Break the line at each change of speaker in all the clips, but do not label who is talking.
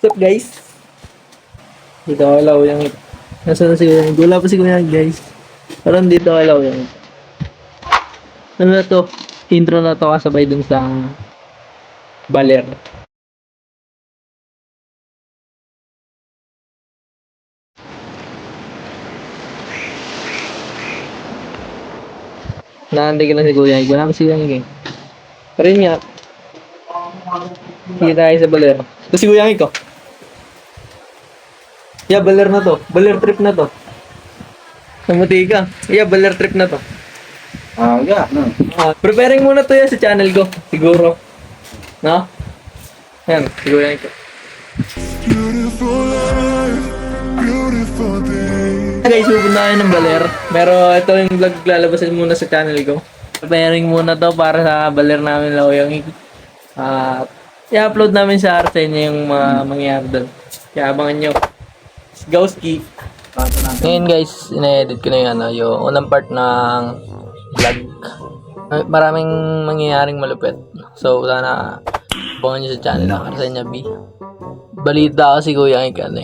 What's up guys? Dito ako law yung ito. Nasaan na si Kuya? Wala pa si Kuya guys. Parang dito ako law yung ito. Ano na to? Intro na to kasabay dun sa baler. Naanday ka na si Kuya. Wala pa si Kuya guys. Pero yun nga. Sige tayo sa baler. Ito si Kuya ko. Yeah, baler na to. Baler trip na to. Namuti ka. Yeah, baler trip na to.
Yeah. No.
Preparing muna to yan sa channel ko. Siguro. No? Yan, siguro yan ito. Guys, pupunta tayo ng baler. Pero ito yung vlog lalabasin muna sa channel ko. Preparing muna to para sa baler namin Lauyang. I-upload namin sa arte niya yung mga mangyayari doon. Kaya abangan nyo. Gowski. Ngayon guys, ina-edit ko na yung yung unang part ng vlog. Maraming mangyayaring malupit. So, sana abangan nyo sa channel na para sa inyo, B. Balita kasi Kuya Ikan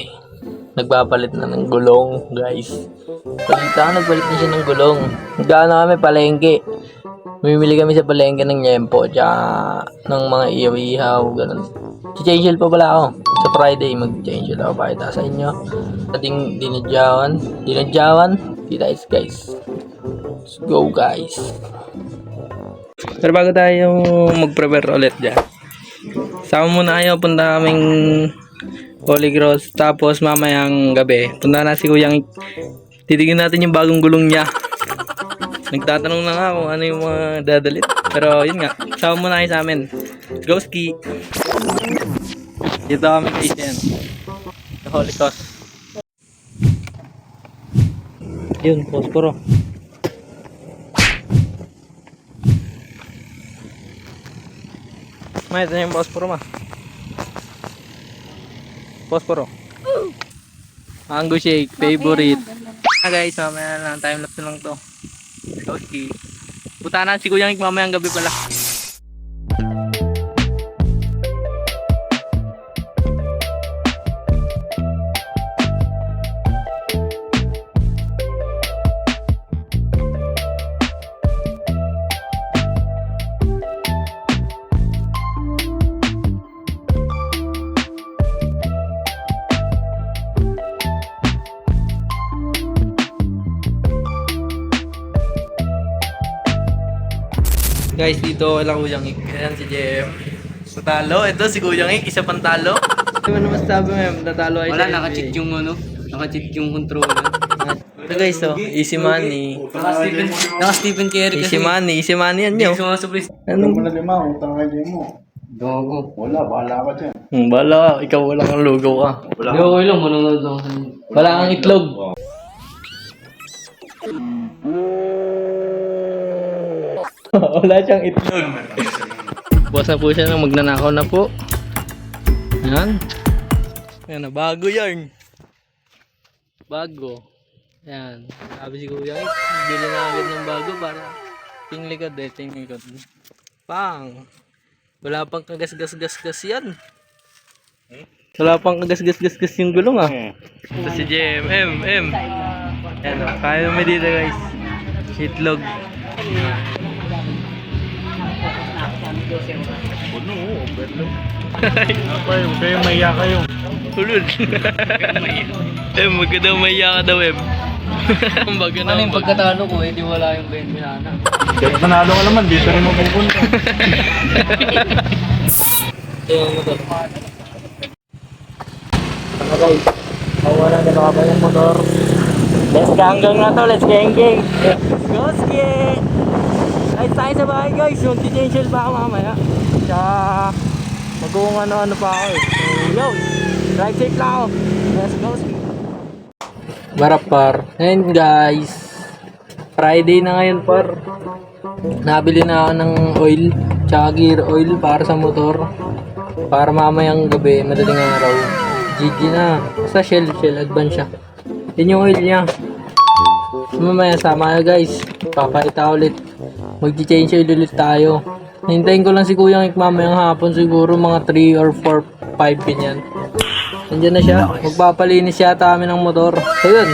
nagpapalit na ng gulong, guys. Balita, nagpalit na siya ng gulong. Nagdaan kami palengke. Mimili kami sa palengke ng nyempo, tsaka ng mga ihaw-ihaw, ganun. Si-change pa pala ako. Sa Friday, mag-change ako pakita sa inyo. Ating dinadyawan. Kita guys. Let's go guys. Pero bago tayo mag-prepare ulit dyan, sama muna kayo, punta kaming Holy Cross. Tapos mamayang gabi, punta na si Kuyang. Titignan natin yung bagong gulong niya. Nagtatanong na nga kung ano yung mga dadalit. Pero yun nga, sama muna kayo sa amin. Go ski! Dito kami kay Jen. Sa Holy Cross. Yun, posporo. May ito na yung posporo ma. Posporo. Mango shake, favorite. Guys, mamaya lang, time lapse na lang to. Okay. Punta na si Kuyang mamayang gabi pala. Guys, dito lang Kuyang Ik. Ayan si JM. Natalo. Ito si Kuyang Ik. Isa pang talo. Ano masasabi mo? Natalo ay
Wala, naka-cheat yung naka-cheat yung controller.
Ito guys, oh. Easy money.
Naka-Stephen Curry kasi.
Easy money. Easy money yan nyo.
Hindi sumasubli.
Ano?
Wala lima, utang ka mo.
Gago.
Wala, bahala ka dyan.
Bala. Ikaw wala kang lugaw ka.
Hindi okay lang, manonood lang sa inyo.
Wala kang itlog. Wala siyang itlog. Bukas na po siya nang magnanakaw na po. Ayan. Ayan na, bago yan. Bago. Ayan. Sabi si Kuya, bili na agad ng bago para tinglikod tinglikod. Pang. Wala pang kagas-gas-gas-gas yan. Wala pang kagas-gas-gas-gas yung gulong ah. Ito si JM. Ayan o, kaya naman dito guys. Itlog.
Puno, overload. Huwag kayo maiya kayo.
Tulad. Magka daw maiya ka daw Baga na.
Ano yung pagkatalo ko, di wala yung 20 sana.
Kahit manalo ka naman, dito rin mapupunta.
Tingnan mo to. Okay. Hawa na din ako yung motor. Let's ganggang na to. Let's geng. Go ski! Lights tayo sa bahay guys. Yung potential pa ako mamaya. Tsaka mag-uung ano pa ako Yo! Drive safe lang ako. Let's go ski! Barapar. Ngayon guys. Friday na ngayon par. Nabili na ako ng oil. Tsaka gear oil para sa motor. Para mamayang gabi, madaling araw. GG na. Sa Shell advance siya. Yun yung oil niya. Mamaya sama kayo guys. Papakita ulit. Mag-change oil ulit tayo. Hintayin ko lang si Kuyang Ik mamayang hapon siguro mga 3 or 4, 5 ganyan. Nandiyan na siya. Magpapalinis yata kami ng motor. So yun.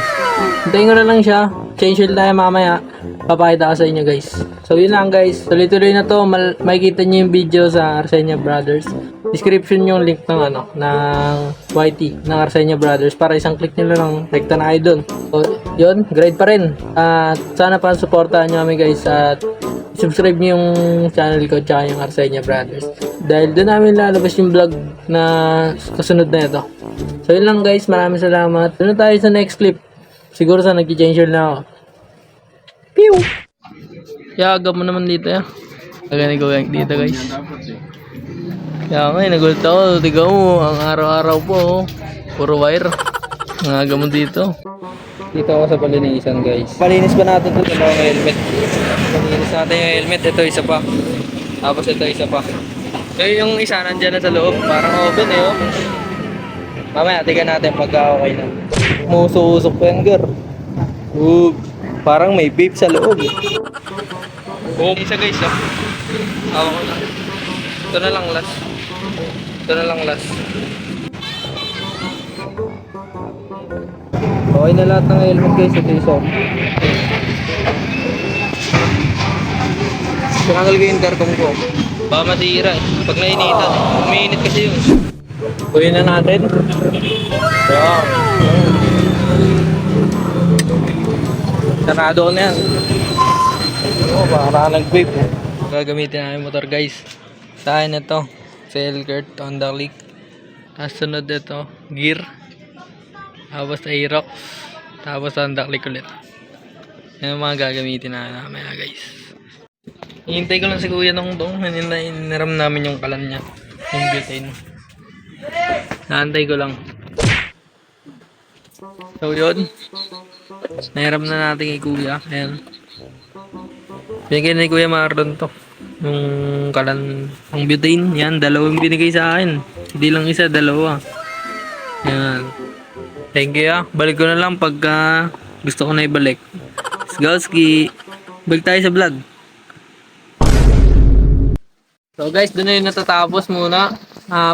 Hintayin ko na lang siya. Change oil tayo mamaya. Papakita ko sa inyo guys. So yun lang guys. Tuloy-tuloy na to. Makikita nyo yung video sa Arsenia Brothers. Description yung link ng ng YT ng Arsenia Brothers. Para isang click nyo lang. Rekta na kayo dun. So yun. Grade pa rin. At sana pa supportahan nyo kami guys. At subscribe nyo yung channel ko tsaka yung Arsenia Brothers. Dahil doon namin lalabas yung vlog na kasunod na ito. So yun lang guys. Maraming salamat. Doon tayo sa next clip. Siguro sa nag-change na ako. Pew! Yaga mo naman dito ya. Kagani ko dito guys. Kaya nga nagulat ako. Tiga mo, ang araw-araw po. Puro wire. Ang aga mo dito. Dito ako sa palinisan guys. Palinis pa natin ito dalawang helmet. Palinis natin yung helmet. Ito isa pa. Tapos ito isa pa. So yung isa nandyan na sa loob. Parang open eh oh. Mamaya tignan natin pagka okay na. Muso-usok pa yan girl. Parang may vape sa loob. Isa guys oh. Hawak ko lang. Ito na lang last. Ito na lang last. Okay na lahat ng helmet guys. Ito isa. Tinanggal ko yung intercom ko. Baka masira eh. Pag nainitan. Umiinit kasi yun. Kuhin na natin. Yeah. Sarado ko na yan. Baka nag-vape. Gagamitin namin motor guys. Sa akin ito. Sailgert Honda Click. Tapos sunod ito. Gear. Tapos Aerox. Tapos Honda Click ulit. Yan ang mga gagamitin namin mamaya guys. Hihintay ko lang si Kuya nung dong. Hiniram namin yung kalan niya. Yung butane. Naantay ko lang. So yun. Nahiram na natin kay Kuya. Ayan. Binigay ni Kuya Marlon to. Yung kalan. Ang butane. Yan. Dalawang binigay sa akin. Hindi lang isa. Dalawa. Yan. Thank you ah. Balik ko na lang pagka gusto ko na ibalik. Sgowski. Balik tayo sa vlog. So guys, doon na yung natatapos muna.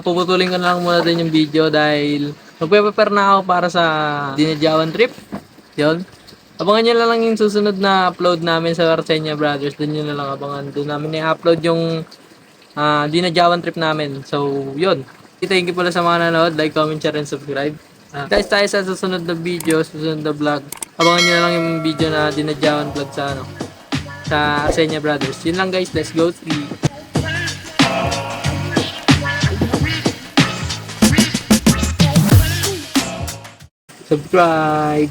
Puputulin ko na lang muna din yung video dahil magpe-prepare na ako para sa Dinajawan trip. Yun. Abangan nyo na lang yung susunod na upload namin sa Arsenia Brothers. Doon nyo na lang abangan. Doon namin i-upload yung Dinajawan trip namin. So, yun. Thank you pala sa mga nanood. Like, comment, share, and subscribe. Guys, tayo sa susunod na video, susunod na vlog. Abangan nyo na lang yung video na Dinajawan vlog sa Arsenia Brothers. Yun lang guys. Let's go. Subscribe.